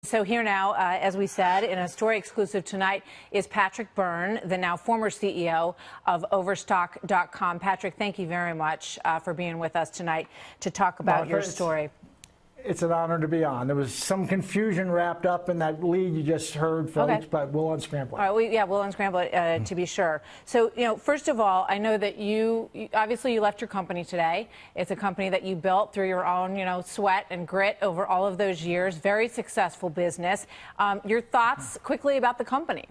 So here now, as we said, in a story exclusive tonight, is Patrick Byrne, the now former CEO of Overstock.com. Patrick, thank you very much for being with us tonight to talk about your story. It's an honor to be on. There was some confusion wrapped up in that lead you just heard, folks, but we'll unscramble it. All right, we'll unscramble it to be sure. So, first of all, I know that you obviously you left your company today. It's a company that you built through your own, sweat and grit over all of those years. Very successful business. Your thoughts quickly about the company?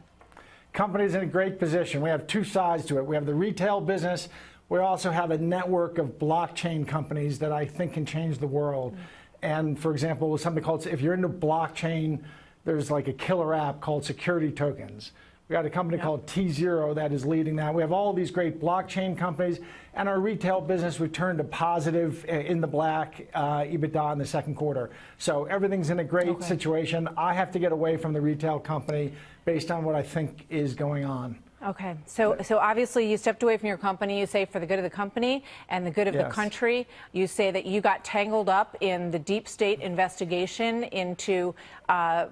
Company's in a great position. We have two sides to it. We have the retail business. We also have a network of blockchain companies that I think can change the world. And for example, something called, if you're into blockchain, there's like a killer app called Security Tokens. We got a company called T0 that is leading that. We have all these great blockchain companies, and our retail business returned to positive in the black EBITDA in the second quarter. So everything's in a great situation. I have to get away from the retail company based on what I think is going on. Okay, so obviously you stepped away from your company, you say for the good of the company and the good of the country. You say that you got tangled up in the deep state investigation into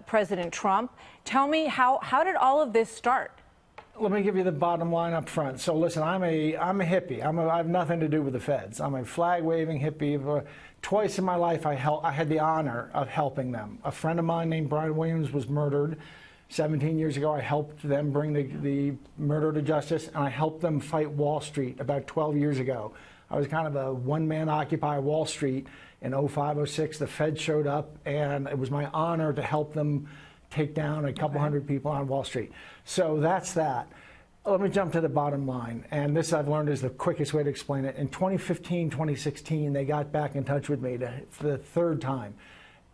President Trump. Tell me, how did all of this start? Let me give you the bottom line up front. So listen, I'm a hippie. I have nothing to do with the feds. I'm a flag-waving hippie. Twice in my life I had the honor of helping them. A friend of mine named Brian Williams was murdered 17 years ago. I helped them bring the murder to justice, and I helped them fight Wall Street about 12 years ago. I was kind of a one-man Occupy Wall Street in 05, 06. The Fed showed up, and it was my honor to help them take down a couple hundred people on Wall Street. So that's that. Let me jump to the bottom line, and this I've learned is the quickest way to explain it. In 2015, 2016, they got back in touch with me for the third time,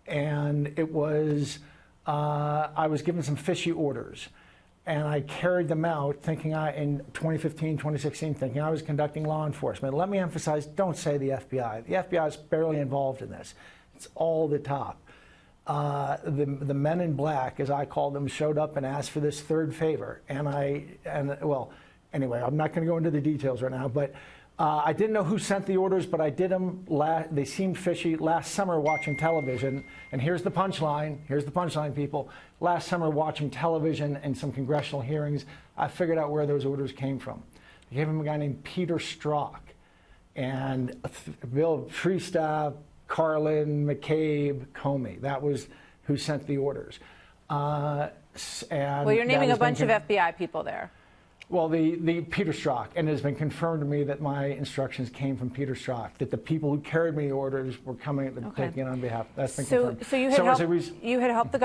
and it was I was given some fishy orders, and I carried them out thinking in 2015, 2016, thinking I was conducting law enforcement. Let me emphasize, don't say the FBI. The FBI is barely involved in this. It's all the top. The men in black, as I called them, showed up and asked for this third favor. Well, anyway, I'm not going to go into the details right now, but I didn't know who sent the orders, but I did them. They seemed fishy. Last summer watching television, and here's the punchline. Here's the punchline, people. Last summer watching television and some congressional hearings, I figured out where those orders came from. They gave him a guy named Peter Strok, and Bill Freestaff, Carlin, McCabe, Comey. That was who sent the orders. Well, you're naming a bunch of FBI people there. Well, the Peter Strok, and it has been confirmed to me that my instructions came from Peter Strok, that the people who carried me the orders were coming taking it on behalf. That's been confirmed. So you had helped the government.